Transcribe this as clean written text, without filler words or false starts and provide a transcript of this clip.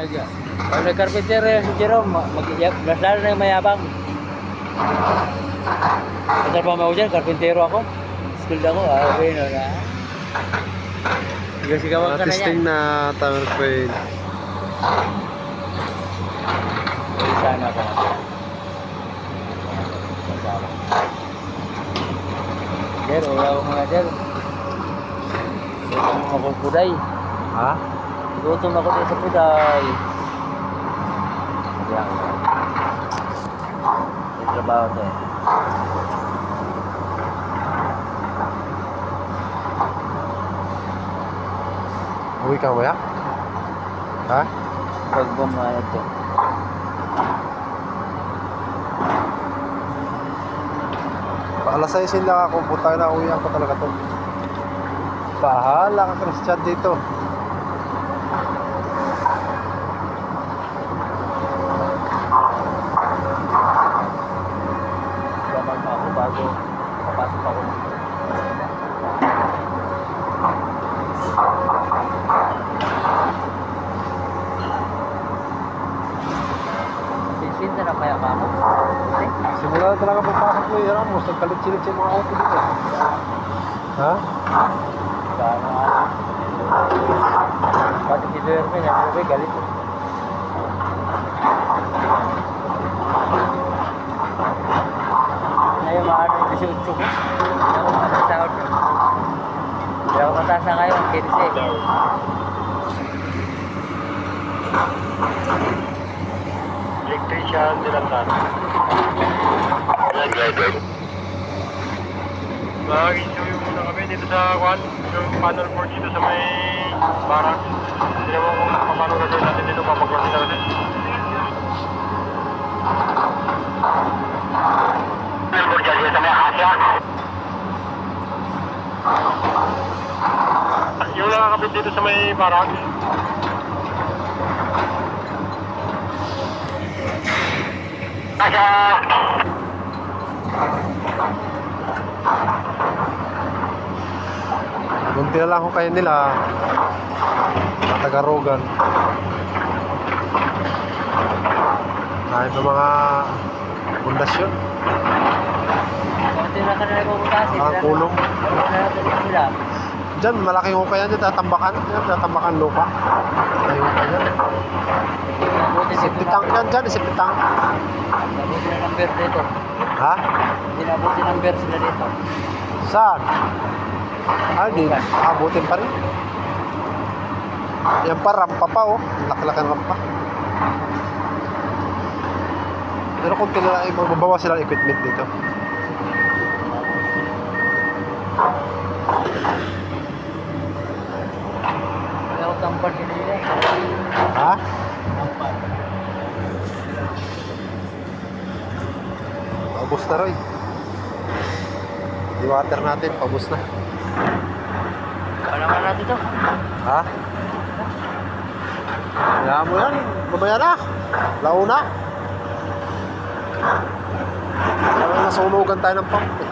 Pag nag-carpenter si Jerome, lalo na yung mayabang. Kasal pa mo dyan, carpentero ako. School ako, okay no na. Sigaw-sigawan ka na Testing yan. na timer crane. Sana ka na. Jer, wala ko mga Jer. Gutom ako sa puday. Ha? Gutom ako din sa puday. Yan. May trabaho to eh. Uwi ka ba? Ha? Pag bumayad to. Alas 6 lang ako, puta na uwi ako talaga to. Bahala ka Christian dito. Gamag pa ako bago papasok ako. Sisinta na kaya ka mo? Simula na talaga pagpasok mo yung Ramos, nagkalit-silit sa mga auto dito. Ha? Sana nga. Pati si Duerme, nagsabi galit. Ngayon, maano yung 18 ko. Hindi ako matasahod. Hindi ako matasa ngayon, 15. Electrician, dilantan. Mag-interview muna kami dito sa Kwan, yung panel board dito sa may barang. Hindi naman kung paano gagawin natin dito, papagwasin natin. Panel board dyan sa may Asia. Yung nakakabit dito sa may barang. Asia! Bunti na lang ako kayo nila. Tagarogan. Kahit ng mga pundasyon. Konti na ka na nagpuputasin. Ang kulong. Ano na natin sila? Diyan, malaking hukay yan. Tatambakan. Yan, tatambakan lupa. Malaking hukay yan. Sipitang yan dyan. Sipitang. Nabuti na number dito. Ha? Hindi nabuti number sila dito. Saan? Ah, di. Abutin pa rin. Yan pa, rampa pa oh. Laki-laki ng rampa. Pero kung tinala, magbabawa sila ng equipment dito. Kaya ako tampad kanina eh. Ha? Tampad. Paubos na rin. Di-water natin, paubos na. Ano naman natin to? Ha? Kaya mo yan, mamaya na. Launa. Kaya nasunugan tayo ng pump eh.